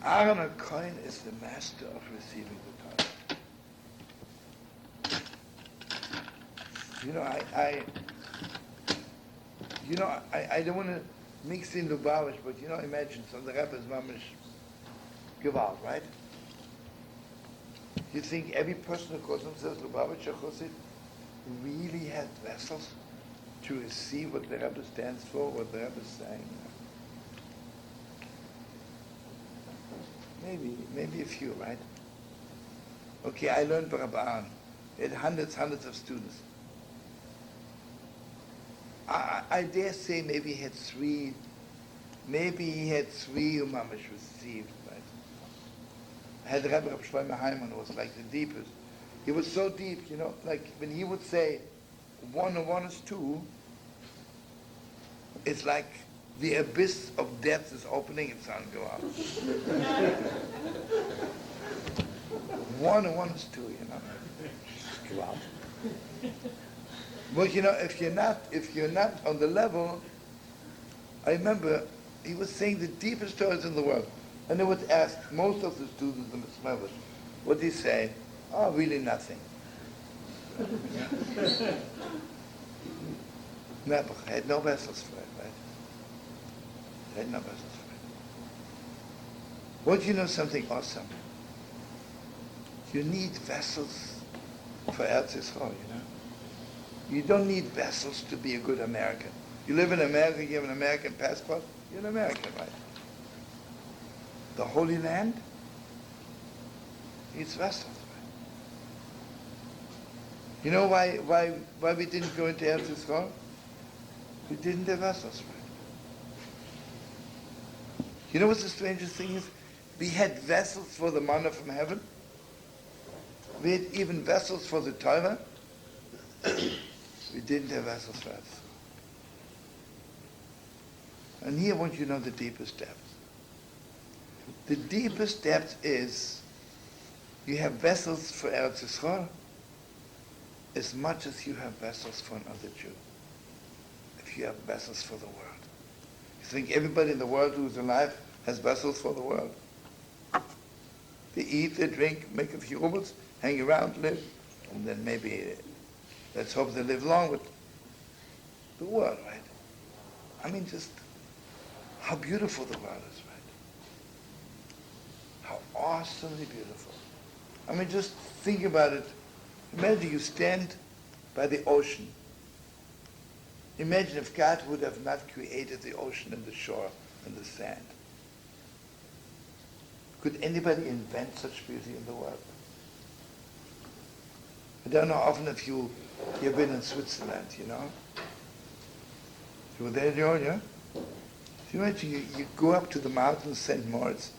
Aaron HaKohen is the master of receiving the Torah. I don't want to mix in Lubavitch, but imagine some the Rebbe is mamish Gewalt, right? You think every person who calls themselves Lubavitch or Chosid really had vessels to receive what the Rebbe stands for, what the Rebbe is saying? Maybe a few, right? Okay, I learned by Rabbi Aaron. He had hundreds of students. I dare say maybe he had three who mamish received, right? I had Rebbi Shlomo Carlebach, who was like the deepest. He was so deep, like when he would say 1 and 1 is 2, it's like the abyss of depth is opening and sun go out. 1 and 1 is 2, Go out. But if you're not on the level, I remember he was saying the deepest stories in the world. And they would ask most of the students in the Smevers, what did he say? Oh, really nothing. Nebuch had no vessels for it, right? Had no vessels for it. Want you know something awesome? You need vessels for Eretz Yisrael, You don't need vessels to be a good American. You live in America, you have an American passport, you're an American, right? The Holy Land needs vessels, right? You know why we didn't go into Eretz Yisrael? We didn't have vessels, right? You know what's the strangest thing is? We had vessels for the manna from heaven. We had even vessels for the Torah. We didn't have vessels for us. And here I want you to know the deepest depth. The deepest depth is you have vessels for Eretz Yisrael as much as you have vessels for another Jew. If you have vessels for the world. You think everybody in the world who's alive has vessels for the world? They eat, they drink, make a few rubles, hang around, live, and then maybe let's hope they live long with the world, right? I mean, just how beautiful the world is, right? How awesomely beautiful. I mean, just think about it. Imagine you stand by the ocean. Imagine if God would have not created the ocean and the shore and the sand. Could anybody invent such beauty in the world? I don't know often if you've been in Switzerland, You were there, Joe, yeah? You imagine you go up to the mountains, St. Moritz,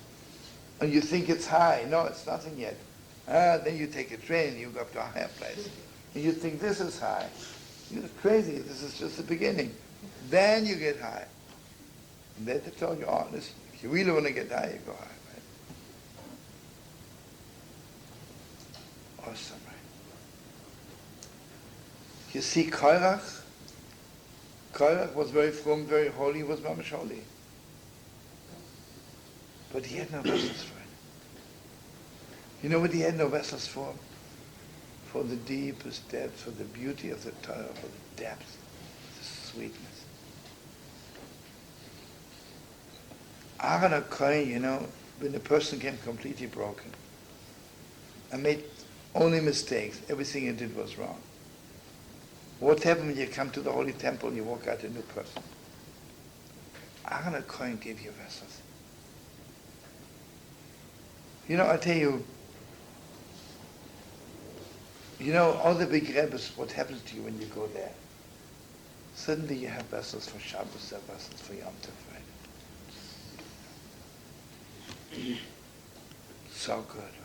and you think it's high. No, it's nothing yet. Then you take a train and you go up to a higher place. And you think this is high. You're crazy. This is just the beginning. Then you get high. And then they tell you, if you really want to get high, you go high. Right? Awesome, right? You see, Korach was very frum, very holy, he was mamish holy. But he had no vessels for it. You know what he had no vessels for? For the deepest depth, for the beauty of the Torah, for the depth, the sweetness. Aaron HaKohen, when a person came completely broken and made only mistakes, everything he did was wrong. What happened when you come to the Holy Temple and you walk out a new person? Aaron HaKohen gave you vessels. I tell you, all the big Rebbes, what happens to you when you go there? Suddenly you have vessels for Shabbos, you have vessels for Yom Tov, right? So good, right?